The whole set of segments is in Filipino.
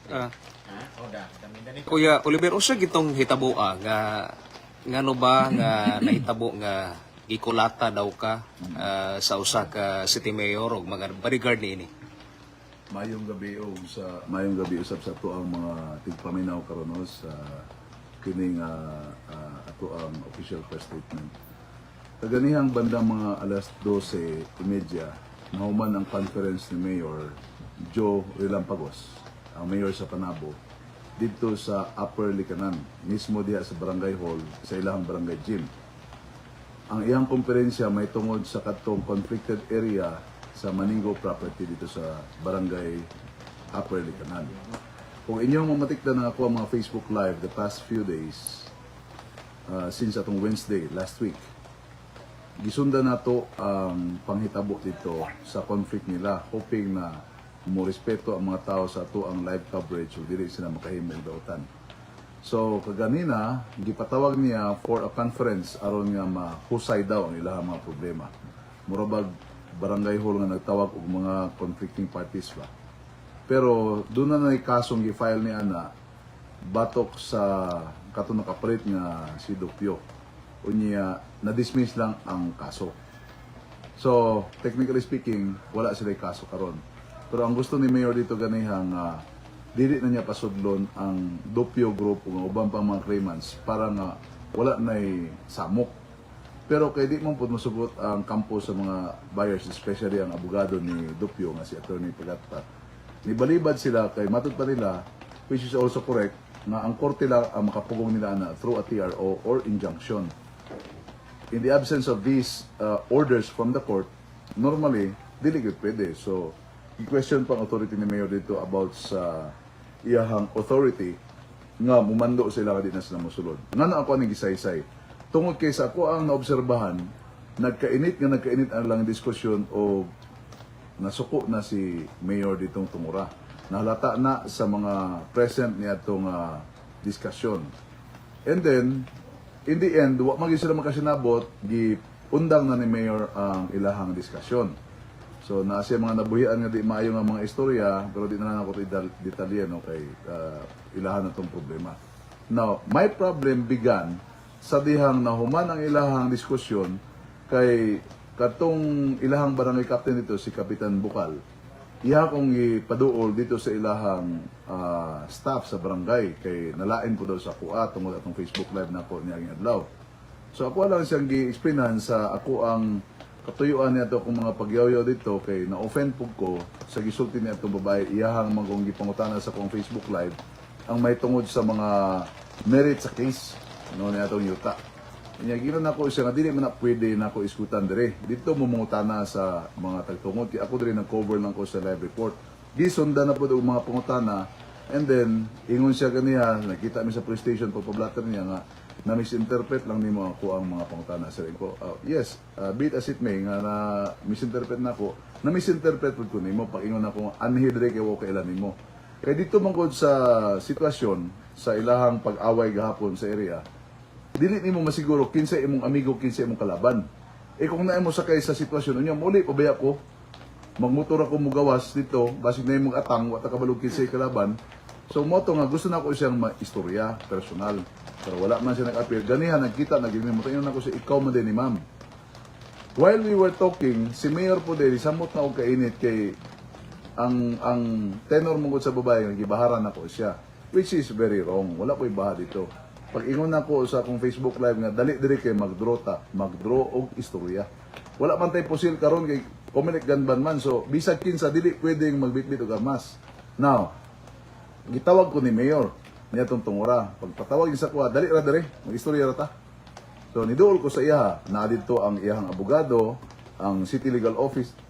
Ah, Kuya Oliver, usa gitong hitabo ngano ba nga nahitabo nga gikulata daw ka sa usa ka city mayor ug mga bodyguard niini. Mayong gabi usab sa ato ang mga tigpaminaw karon sa kining ato ang official press statement. Kaganihang bandang mga alas 12:30 mahuman ang conference ni Mayor Joe Relampagos, ang mayor sa Panabo, dito sa Upper Likanan, mismo diha sa Barangay Hall, sa ilang barangay gym. Ang iyang konferensya may tungod sa katong conflicted area sa Maningo property dito sa Barangay Upper Likanan. Kung inyong mamatikdan na ako ang mga Facebook Live the past few days, since atong Wednesday, last week, gisunda nato ang panghitabo dito sa conflict nila, hoping na mo respeto ang mga tao sa ato ang live coverage ug dili sila makahimong dautan. So kaganina gipatawag niya for a conference aron nga mahusay daw ang ilang mga problema. Murabag barangay hall nga nagtawag og mga conflicting parties ba. Pero doon na kasong gi-file ni ana batok sa katong nakapalit nga si Dupio. Unya na-dismiss lang ang kaso. So technically speaking, wala sila kaso karon. Pero ang gusto ni Mayor dito ganihang dili na niya pasudlon ang Dupio Group ug ubang pang mga claimants para nga wala nay samok. Pero kay di mo pud masugot ang kampo sa mga buyers, especially ang abogado ni Dupio nga si Attorney Pagatta. Nibalibad sila kay matud pa nila, which is also correct, na ang korte lang ang makapugong nila na through a TRO or injunction. In the absence of these orders from the court, normally dili gyud pwede. So i-question pang authority ni Mayor dito about sa iyahang authority nga mumando sila nga di na sila mosulod. Nga na ako ang gisaysay. Tungod kay sa ako ang naobserbahan, nagkainit ang lang diskusyon o nasuko na si Mayor ditong tumura. Nahalata na sa mga present niya itong diskusyon. And then, in the end, wa magi sila makasinabot, giundang na ni Mayor ang ilahang diskusyon. So nasa mga nabuhian nga di maayo nga mga istorya, pero di na lang ako detalye no kay ilahan na tong problema. Now, my problem began sa dihang nahuman ang ilahang diskusyon kay katong ilahang barangay captain dito si Kapitan Bukal. Iya kong ipaduol dito sa ilahang staff sa barangay kay nalain ko daw sa kuha tungod atong Facebook live na ko niya adlaw. So ako lang siyang gi-explainan sa ako ang katuyuan niya to kung mga pagyaw-yaw dito kay na-offend po ko sa gisulti niya itong babae iyahang magong gipangutana sa kong Facebook live ang may tungod sa mga merit sa case no niya itong yuta. Inya gino na ko siya nga dili man na pwede na ko iskutan dire dito mumungutana sa mga tagtungod kay ako dire nag-cover lang ko sa live report. Gisunda na po og mga pangutana and then ingon siya ganiya nakita mi sa police station pagpablatter niya nga na misinterpret lang nimo ako ang mga pangutana sa ko. Yes, be it as it may nga na misinterpret na ako, na misinterpret pud ko nimo pag ingon ako anhidre kay wa kailan nimo. Kay dito mangod sa sitwasyon sa ilahang pag-away gahapon sa area, dili nimo masiguro kinsa imong amigo, kinsa imong kalaban. Kung naa mo sakay sa sitwasyon unya muli pabaya ko magmotor ako mugawas dito, basig na imong atang wa ta kabalog kinsa kalaban. So moto nga gusto na ko siyang maistorya personal. Pero wala man siya nag-appear. Ganihan, nagkita, nag-inom. Tayo na ko siya, ikaw man din ni ma'am. While we were talking, si Mayor po din, samot na ako kainit kay ang tenor mong sa babae, nagibaharan ako siya. Which is very wrong. Wala ko ibaha dito. Pag ingon ako sa akong Facebook live nga, dali diri kay mag-draw og istorya. Wala man tayo pusil karon kay Comelec Ganban man. So, bisag kinsa, dili pwedeng magbitbit og armas. Now, gitawag ko ni Mayor niya itong tungura. Pagpatawag sa kuha, dali ra dali, mag-istorya ra ta. So, niduol ko sa iya, na dito ang iyang abogado, ang City Legal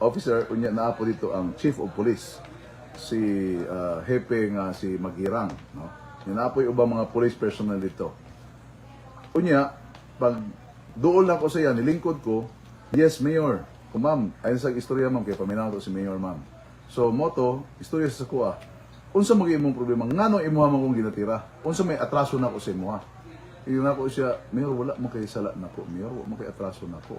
Officer, unya na po dito ang Chief of Police, si Hepe nga si Magirang. No? Na po yung ubang mga police personnel dito. Unya, pag duol lang ko sa iya, nilingkod ko, yes, Mayor. Kung ma'am, ayun sa istorya ma'am, kaya paminaw ko si Mayor ma'am. So, moto, istorya sa kuha. Unsa maging imong problema ngano imuha man kong ginatira unsa may atraso na ko sa imuha ingon nako siya Mayor wala mo kay sala nako Mayor wala mo kay atraso nako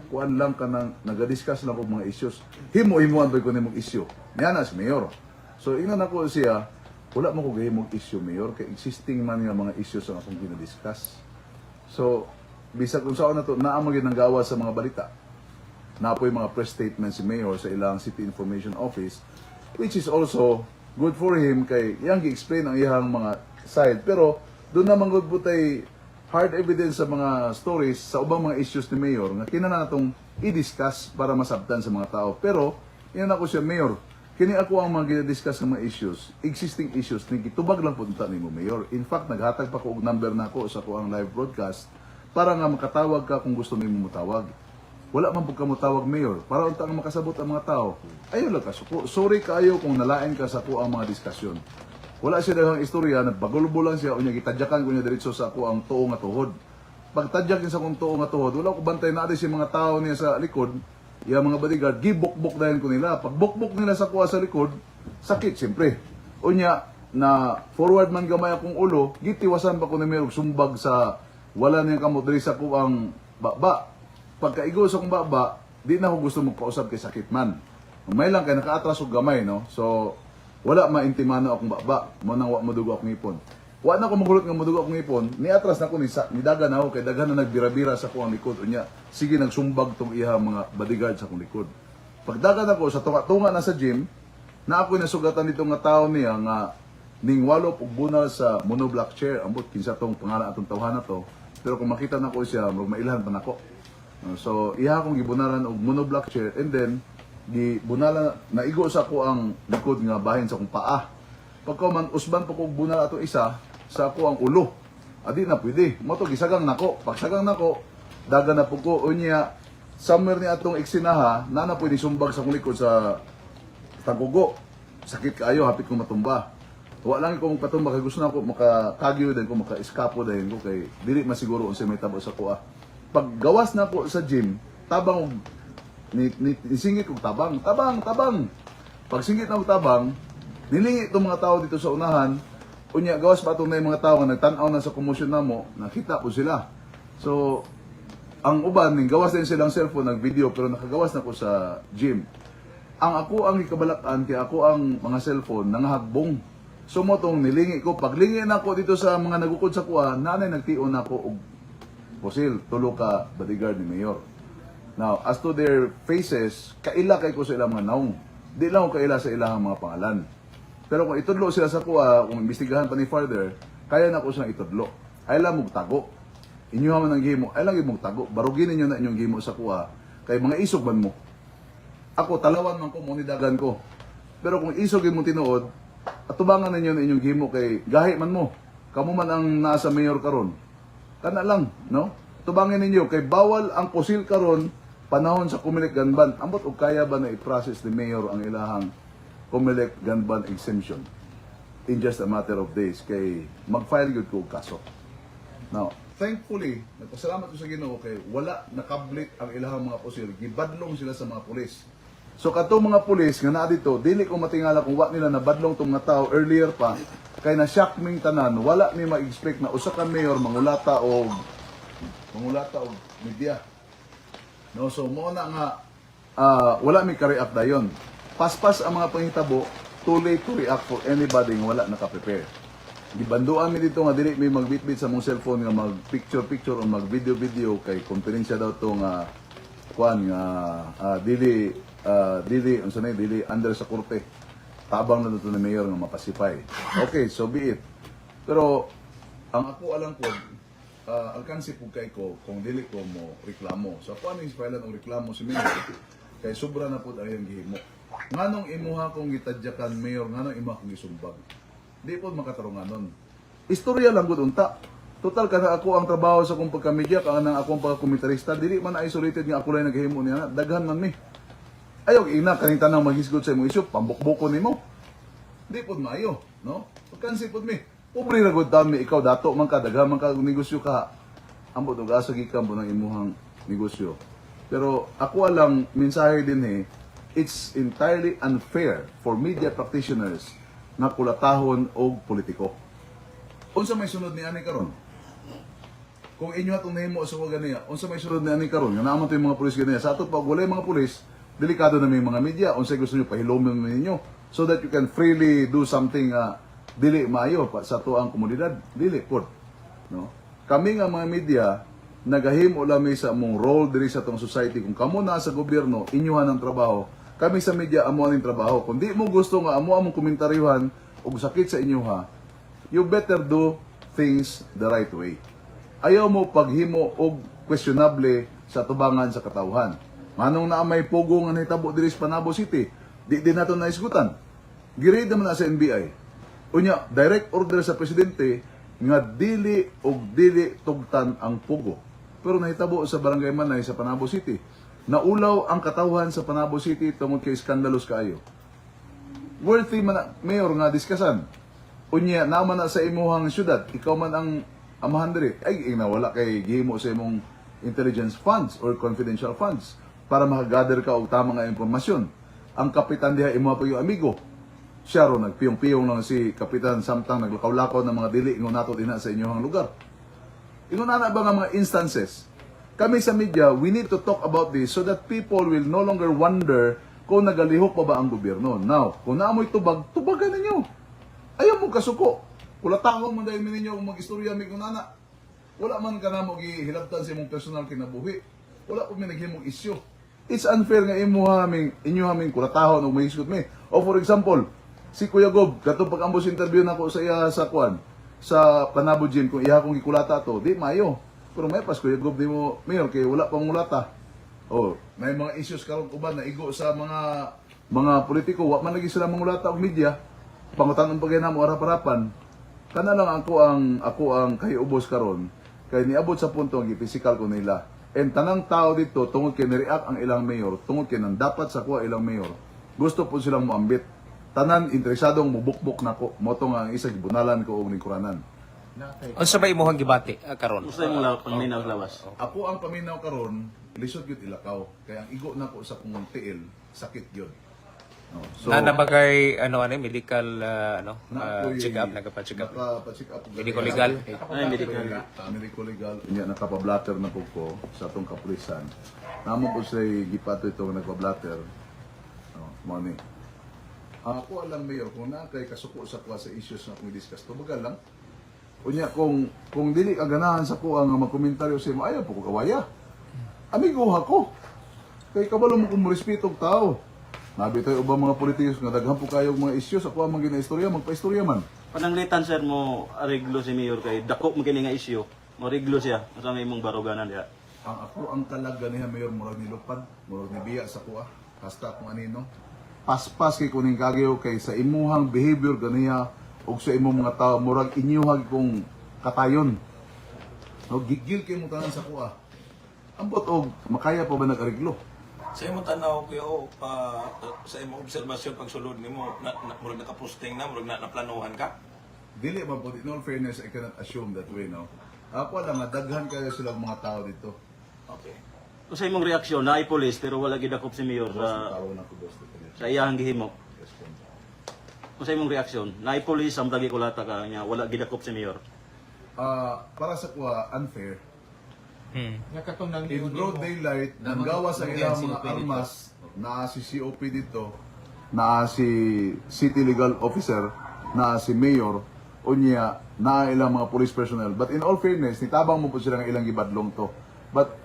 kuan lang ka nang nagadiscuss lang og mga issues himo-himuan ba ko nimong issue niya na si Mayor So ingnan ako siya, wala mo ko gahimong issue mayor kay existing man nga mga issues ang akong ginadiscuss. So bisag kung saan na to naa mo gyud gawa sa mga balita. Na po yung mga press statement si mayor sa ilang city information office, which is also good for him kay yang gi-explain ang iyang mga side, pero doon naman gud butay hard evidence sa mga stories sa ubang mga issues ni mayor nga kinahanglan natong i-discuss para masabtan sa mga tao. Pero yan ako siya, mayor, kini ako ang mga discuss ng mga issues, existing issues ni gitubag lang punta nimo mayor. In fact naghatag pa ko og number nako sa ko ang live broadcast para nga makatawag ka kung gusto nimo motawag. Wala man pud ka motawag mayor para unta nga makasabot ang mga tao. Ayo lang ka suko. Sorry kaayo kung nalain ka sa ko ang mga diskusyon. Wala siya daghang istorya, nagbagulbo lang siya, unya gitadyakan ko niya diretso sa ako ang tuo nga tuhod. Pag tadyak niya sa akong tuo nga tuhod, wala ko bantay na si mga tao niya sa likod, yung mga bodyguard, gibukbok dahil ko nila. Pag bukbok nila sa kuha sa likod, sakit siyempre. Unya, na forward man gamay akong ulo, gitiwasan pa ko na mayroong sumbag sa wala niyang kamot diri sa kuang baba. Pagkaigo sa akong baba, di na ako gusto magpausap kay sakit man. May lang kay nakaatras og gamay, no? So, wala maintimano akong baba, mo nang wa madugo akong ipon. Wa na ko magulot nga madugo akong ipon, ni atras na ko ni dagan ako kay daghan na nagbira-bira sa kuang likod unya. Sige nagsumbag tong iha mga bodyguard sa akong likod. Pagdagan ako sa tunga-tunga na sa gym, na ako nasugatan dito nga tao niya nga ning walo ug bunal sa monoblock chair. Ambot kinsa tong pangalan atong tawhan na to. Pero kung makita nako siya, mailhan pa nako. So iha akong gibunalan og monoblock chair and then di bunala naigo sa ko ang likod nga bahin sa akong paa. Pagka man usban pa ko bunal ato isa sa ako ang ulo. Adi na pwede. Mo to gisagang nako. Pagsagang nako, dagan na po ko unya somewhere ni atong eksinaha na pwede sumbag sa akong likod sa tagugo. Sakit kaayo hapit ko matumba. Wa lang ko patumba kay gusto na ako makakagyo din ko maka-eskapo din ko kay dili masiguro unsa may tabo sa kuha. Pag gawas na po sa gym, tabang nisingit kong tabang. Pag singit na kong tabang, nilingi itong mga tao dito sa unahan, unya, gawas pa itong mga tao nga nagtanaw na sa commotion na mo, nakita po sila. So, ang uban, gawas din silang cellphone, nag-video, pero nakagawas na ko sa gym. Ang ako ang ikabalakan, kaya ako ang mga cellphone, nangahagbong. So, mo itong nilingi ko, paglingi na ko dito sa mga nagukod sa kuha, nanay nagtion na ko og pusil, tulo ka bodyguard ni Mayor. Now, as to their faces, kaila kay ko sa ilang mga naong. Di lang ko kaila sa ilang mga pangalan. Pero kung itudlo sila sa kuha, kung imbestigahan pa ni Father, kaya na ko silang itudlo. Ay lang mong tago. Inyo man ang gimo, ay lang mong tago. Barugin ninyo na inyong gimo sa kuha. Kay mga isog man mo. Ako, talawan man ko, munidagan ko. Pero kung isog yung mong tinuod, atubangan ninyo na inyong gimo kay gahi man mo. Kamu man ang nasa mayor karon. Kana lang, no? Tubangin ninyo, kay bawal ang pusil karon panahon sa Comelec Gun Ban. Ambot og kaya ba na i-process ni Mayor ang ilahang Comelec Gun Ban exemption in just a matter of days kay mag-file yun ko kaso. Now, thankfully, nagpasalamat ko sa Ginoo kay wala nakablit ang ilahang mga pusil. Gibadlong sila sa mga pulis. So katong mga pulis nga naa dito, dili ko matingala kung wa nila nabadlong tong mga tao earlier pa kay na shock ming tanan, wala ni ma-expect na usa ka mayor mangulata og media. No, so mo na nga wala mi ka-react dayon. Paspas ang mga panghitabo, too late to react for anybody nga wala naka-prepare. Gibanduan mi dito nga dili mi magbitbit sa mong cellphone nga mag picture o mag video kay konfidensya daw to nga kuan nga dili under sa korte. Tabang na dito ni mayor nga mapasipay. Okay, so be it. Pero ang ako alam ko alkansi po kay ko kung dili ko mo reklamo. So ako ano yung filean ang reklamo si Mayor kay sobra na po ayong gihimo. Nganong imuha kong gitadyakan Mayor, nganong imuha kong gisumbag. Di po makatarunganon. Istorya lang gud unta. Total kana ako ang trabaho sa akong pagkamedya, kana akong pagkomentarista, dili man isolated nga ako lang naghimo niya. Daghan man mi. Ayaw ina kaning tanang maghisgot sa imong isyu, pambukbukon nimo. Di po maayo, no? Pagkansi po mi. Pobre ra gud mi ikaw dato man ka daghan man ka negosyo ka. Ambot og asa gikan mo ng imuhang negosyo. Pero ako alang mensahe din it's entirely unfair for media practitioners na kulatahon og politiko. Unsa may sunod ni ani karon? Kung inyo atong nahimo sa mga ganiya, unsa may sunod ni ani karon? Nga naman to yung mga pulis ganiya. Sa ato pag walay mga pulis, delikado na may mga media. Unsay gusto niyo pahilomon ninyo? so that you can freely do something dili maayo pa sa tuang komunidad, dili pod. No? Kami nga mga media, nagahimo lami sa among role diri sa tong society. Kung kamo na sa gobyerno, inyuhan ang trabaho. Kami sa media, amo ang trabaho. Kung di mo gusto nga amo among komentaryuhan o sakit sa inyuha, you better do things the right way. Ayaw mo paghimo og questionable sa tubangan sa katawhan. Manong na may pugo nga nahitabo diri sa Panabo City, di din nato naisgutan. Giread naman na sa NBI. Unya, direct order sa presidente nga dili og dili tugtan ang pugo. Pero nahitabo sa Barangay Manay sa Panabo City. Naulaw ang katawhan sa Panabo City tungod kay skandalos kaayo. Worthy man mayor nga diskasan. Unya, naman na sa imuhang syudad, ikaw man ang amahan diri. Ay, nawala kay gihimo sa imong intelligence funds or confidential funds para makagather ka og tama nga impormasyon. Ang kapitan diha imo pa yung amigo. Siya ro nagpiyong-piyong lang si kapitan samtang naglakaw-lakaw ng mga dili ingon nato dinha sa inyong lugar. Ingon na ba nga mga instances? Kami sa media, we need to talk about this so that people will no longer wonder kung nagalihok pa ba ang gobyerno. Now, kung naamoy tubag, tubagan ninyo. Ayaw mo kasuko. Kula takong man dahil ninyo kung mag-istorya mi kung nana. Wala man ka na mo gihilabtan sa imong personal kinabuhi. Wala po may naghimong isyu. It's unfair nga inyo haming kulatahon o may iskot mi. O for example, si Kuya Gob, katong pag-ambos interview nako sa iya sa kwan, sa Panabo Gym, kung iya kong gikulata to, di mayo. Pero may pas Kuya Gob, di mo, mayor, kay wala pang mulata. O, may mga issues karon uban na igo sa mga politiko, wa man lagi sila mangulata og media. Pangutan ng pagay namo arap-arapan. Kana lang ako ang kayubos karon kay niabot sa punto ang gipisikal ko nila. And tanang tao dito tungod kay ni-react ang ilang mayor, tungod kay nang dapat sa kuha ilang mayor. Gusto po silang moambit. Tanan interesadong mubukbok nako. Mo to nga ang isa gibunalan ko og lingkuranan. Unsa ba imong gibati karon? Gusto mo lang pangminaw lawas. Ako ang paminaw karon, lisod gyud ilakaw. Kaya ang igo nako sa kung tiil, sakit gyud. No. So, Na nabagay medical check up, nagapa-check up. Nagpa-check up. Medical legal. Ay, medical. Medical legal. Inya nakapa-blatter na po ko sa atong kapulisan. Namo po siya gipato itong nagpa-blatter. No, mo ni. Ako alam mayor kung na kay kasuko sa kuha sa issues na kung discuss to bagal lang. Unya kung dili ka ganahan sa kuha nga magkomentaryo sa imo ayaw po ko kawaya. Amigo ako. Kay kabalo mo kung respeto og tao. Nabitoy ubang mga politikus nga daghan po kayo mga issues ako ang magina-istorya magpa-istorya man. Pananglitan sir mo ariglo si Mayor kay dako mo kini nga isyu. Mo ariglo siya sa may imong baruganan diha. Ang talaga niya mayor murag nilupad, murag nibiya sa kuha. Hasta kung anino. Paspas kay kuning kagyo kay sa imuhang behavior ganiya ug sa imong mga tao murag inyuhag kong katayon. No gigil kay mo tanan sa kuha. Ambot og makaya pa ba nag-ariglo? Sa imong tanaw kuya sa imong obserbasyon pagsulod nimo murag naka-posting na murag naplanuhan ka. Dili man po, in all fairness, I cannot assume that way, no? Ako lang, daghan kayo silang mga tao dito. Okay. Kung sa imong reaksyon naay police pero wala gidakop si Mayor Tao na ko, boss. sa iyang gihimo. Yes, po. Kung sa imong reaksyon naay police ang tagi kulata ka nya wala gidakop si Mayor. Para sa kuha, unfair. Nakatong nang In broad daylight, nanggawa sa ilang mga armas, na si COP dito, na si City Legal Officer, na si Mayor, unya, na ilang mga police personnel. But in all fairness, nitabang mo po sila ng ilang gibadlong to. But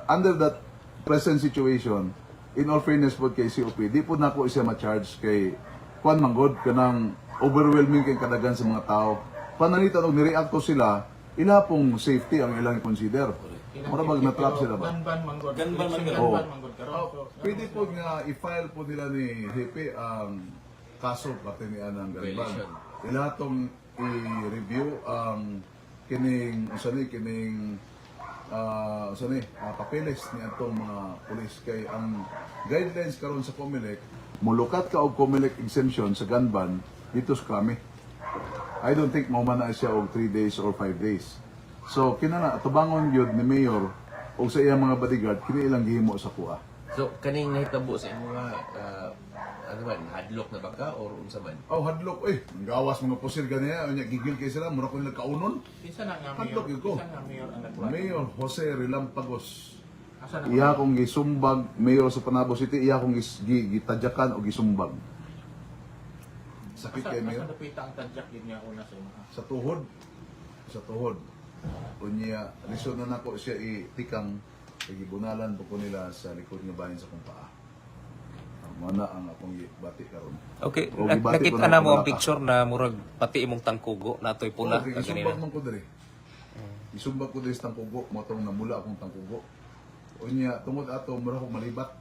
under that present situation, in all fairness po kay COP, di po na po siya ma-charge kay Juan Manggod, kanang overwhelming kay kadagan sa mga tao. Pananitan og nireact to sila, ila pong safety ang ilang consider. Mura bag na-trap sila ba? Ganban manggod. Ganban manggod. Oo. Ganban manggod karon. Pwede po nga i-file po nila ni Hepe ang kaso pati ni Anang Ganban. Ila tong i-review ang kining papeles ni atong mga pulis kay ang guidelines karon sa COMELEC mulukat ka og COMELEC exemption sa Ganban dito sa Krami. I don't think mauman na siya og 3 days or 5 days. So kinana tubangon gyud ni Mayor o sa iyang mga bodyguard kini ilang gihimo sa kuha. So, kaning nahitabo sa imo nga, ano man, hadlock na baka or unsa man? Oh, hadlok ang gawas mga pusir ganiya unya gigil kay sila mura ko nila kaunon. Isa na nga Hadlok mayor. yun ko. Isa nga mayor ang nagkuha. Mayor Jose Relampagos. Asa na Iya kong gisumbag mayor sa Panabo City, iya kong gitadyakan o gisumbag. Sakit kay Mayor. Asa napita ang tadyak yun niya una sa imo. Sa tuhod. Sa tuhod. Unya, lisod na nako siya itikang igibunalan po ko nila sa likod ng bahin sa kong paa. Mana ang akong bati karon. Okay, O, gibati ko nakita na na mo ang wala ka. picture na murag pati imong tangkugo natoy pula Okay, ka isumbag ganina. man ko diri. Isumbag ko diri sa tangkugo, mo tong namula akong tangkugo. Unya, tungod ato mura ko malibat.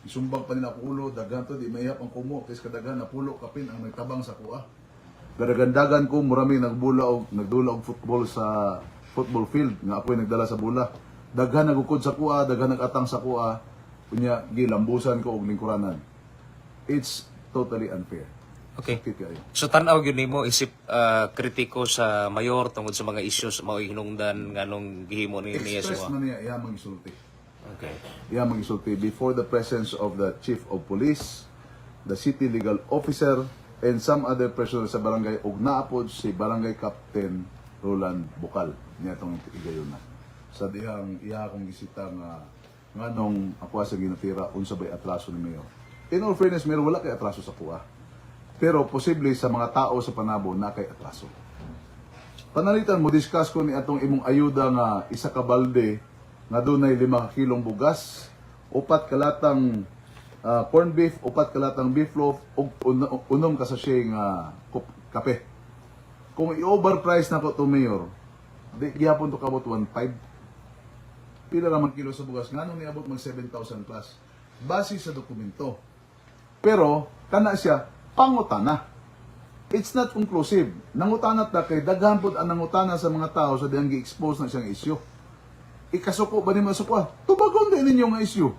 Isumbag pa nila ako ulo, daghan to, di mayap ang kumo, kaysa kadaghan na pulo kapin ang nagtabang sa kuha. Gadagandagan ko, murami nagdula og football sa football field, nga ako'y nagdala sa bula. Daghan nagukod sa kuha, daghan nagatang sa kuha, unya, gilambusan ko og lingkuranan. It's totally unfair. Okay. Sakit kayo. So tan-aw gyud nimo isip kritiko sa mayor tungod sa mga issues mao hinungdan nganong gihimo ni niya Express sa. man niya, iya magisulti. Okay. Iya magisulti before the presence of the chief of police, the city legal officer, and some other personnel sa barangay ug naapod si barangay captain Roland Bukal niya tong igayon na. Sa dihang iya akong gisita nga nganong ako sa ginatira unsa bay atraso ni Mayor. In all fairness, Mayor, wala kay atraso sa kuha. Pero posible sa mga tao sa Panabo na kay atraso. Panalitan mo, discuss ko ni atong imong ayuda nga isa ka balde nga dunay 5 kilong bugas, 4 kalatang corn beef, 4 kalatang beef loaf, ug unom ka sachet nga kape. Kung i-overprice na ko to, Mayor, di gyapon to kabot 1.5. Pila raman kilo sa bugas, ngano ni abot mag 7,000 plus. Base sa dokumento. Pero kana siya pangutana. It's not conclusive. Nangutanat na kay daghan pud ang nangutana sa mga tao sa diyang gi-expose na siyang issue. Ikasuko ba ni masuko? Tubagon din ninyo nga issue.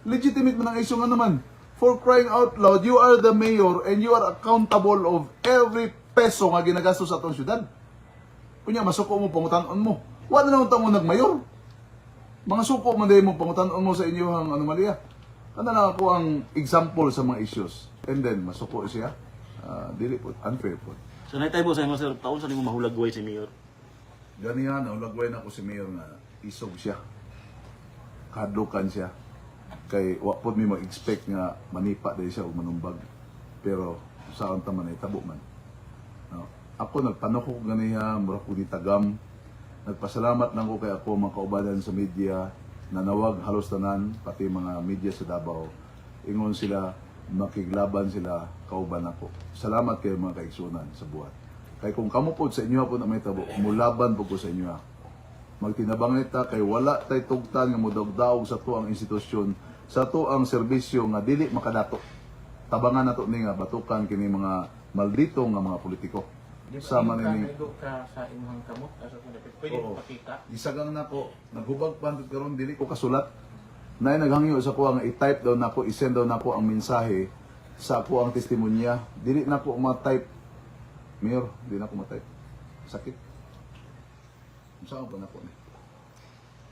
Legitimate man ang issue nga naman. For crying out loud, you are the mayor and you are accountable of every peso nga ginagastos sa atong syudad. Kunya masuko mo pangutanon mo. Wa na naman tamo nagmayor. Mga suko man din mo pangutanon mo sa inyong anomalya. Ano na ako ang example sa mga issues. And then, masuko siya. Dili po, unfair po. So naitay mo sa imo sir, taon sa nimo mahulagway si Mayor. Ganihan, naulagway na ako si Mayor nga isog siya. Kadlukan siya. Kay wapod mi mag-expect nga manipa dahil siya o manumbag. Pero saan taman ay tabo man. No. Ako nagpanoko ko ganiha, mura ko ditagam. Nagpasalamat lang ko kay ako mga kaubadan sa media, nanawag halos tanan, pati mga media sa Davao. Ingon sila, makiglaban sila, kauban ako. Salamat kayo mga kaigsunan sa buhat. Kay kung kamo po sa inyo po na may tabo, mulaban po ko sa inyo. Magtinabangay ta kay wala tay tugtan nga mudog-daog sa to ang institusyon, sa to ang serbisyo nga dili makadato. Tabangan nato ni nga batukan kini mga maldito nga mga politiko. Sama ni ka sa imong kamot asa kun pwede Oo. pakita. Isagang nako, naghubag pantud karon dili ko kasulat. Nay naghangyo sa ko nga i-type daw nako, i-send daw nako ang mensahe sa ako ang testimonya. Dili nako ma-type. Mayor, dili nako ma-type. Sakit. Saan ba nako ni?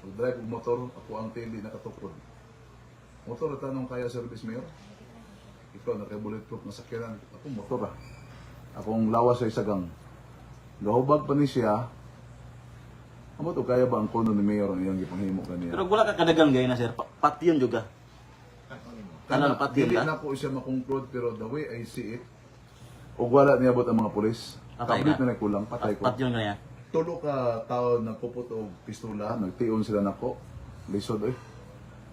Pag drive og motor, ako ang tindi nakatukod. Motor at tanong kaya service, Mayor? Ikaw naka-bulletproof na sakyanan. Ako motor ah. Akong lawas sa isagang. Gahubag pa ni siya. Amo to kaya ba ang kono ni Mayor ang iyang gipanghimo kaniya? Pero wala ka kadagang gay na sir, patyon juga. Kanan patyon Dili ka. na ko siya makonklud pero the way I see it, ug wala niabot ang mga pulis. Patay Tablet ka? na kulang, patay ko. Patyon ka niya. Tulo ka tao nagpuput og pistola, nagtion sila nako. Lisod oy.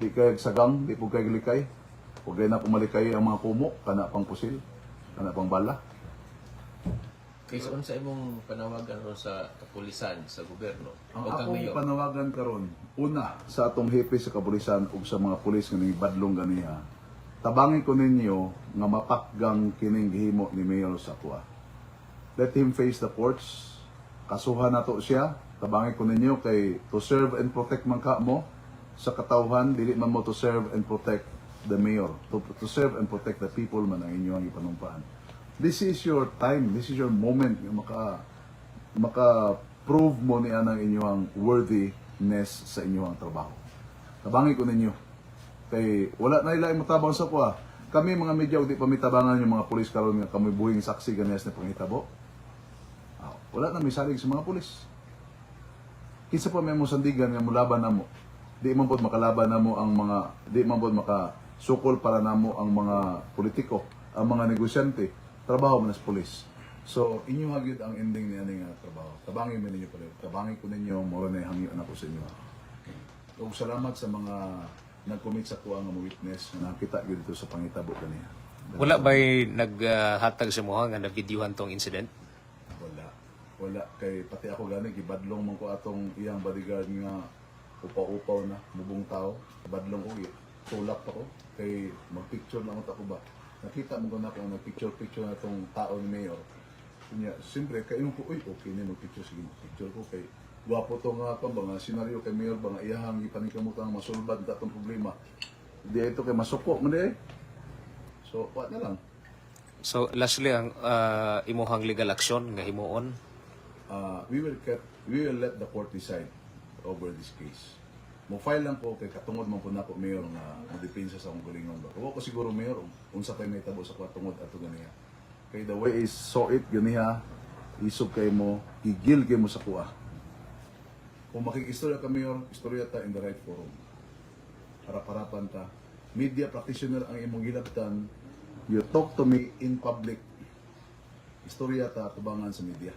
Di kay sagang, di po kay likay. Ug na pumalikay ang mga kumo, kana pang pusil, kana pang bala. Kaysa kung sa imong panawagan ron sa kapulisan, sa gobyerno, Ang o kang akong mayor, panawagan karon, una sa atong hepe sa kapulisan ug sa mga pulis nga badlong ganiya. Tabangin ko ninyo nga mapakgang kining gihimo ni Mayor sa kuha. Let him face the courts. Kasuhan nato siya. Tabangin ko ninyo kay to serve and protect man ka mo sa katawhan, dili man mo to serve and protect the mayor. To serve and protect the people man ang inyong ipanumpaan. This is your time, this is your moment nga maka-prove mo ni anang inyong worthiness sa inyong trabaho. Tabangin ko ninyo. Kay wala na ilaing matabang sa kuha. Kami mga media di pa mitabangan yung mga pulis karon nga kami buhing saksi ganiyas na pangitabo. Wala na may salig sa mga pulis. Kinsa pa may mo sandigan nga mulaban namo. Di man pod makalaban namo ang mga di man pod makasukol para namo ang mga politiko. ang mga negosyante, trabaho man sa polis. So, inyo hagyod ang ending ni aning trabaho. Tabangin mo ninyo pala. Tabangin ko ninyo, mura na hangyo na ko sa inyo. Ug salamat sa mga nag-commit sa kuha nga mo witness na nakita gyud dito sa pangitabo kaniya. Wala ba'y naghatag sa mga nga na-videohan tong incident? Wala kay pati ako gani gibadlong man ko atong iyang bodyguard nga upaw-upaw na mubong tao. Badlong ko tulak pa ko kay magpicture lang ako ba. Nakita mo ko na kung nagpicture na tong tao ni Mayor. Kunya, siyempre, kayo ko, uy, okay na mag-picture, sige, picture ko kay gwapo to nga pa ba, nga senaryo kay Mayor ba, nga iyahang ipanikamutan masulbad na itong problema. Hindi ito kay masuko mo na eh. So, what na lang. So lastly ang imuhang legal action nga himuon. We will let the court decide over this case. Mo-file lang ko kay katungod man po na po Mayor nga magdepensa sa akong galingon ba. Huwag ko siguro Mayor, unsa pa'y may tabo sa katungod ato ganiya. Kay the way is so it ganiha, isog kay mo, igil kay mo sa kuha. Kung makikistorya ka Mayor, istorya ta in the right forum. Harap-harapan ta. Media practitioner ang imong gilabtan, you talk to me in public. Istorya ta tubangan sa media.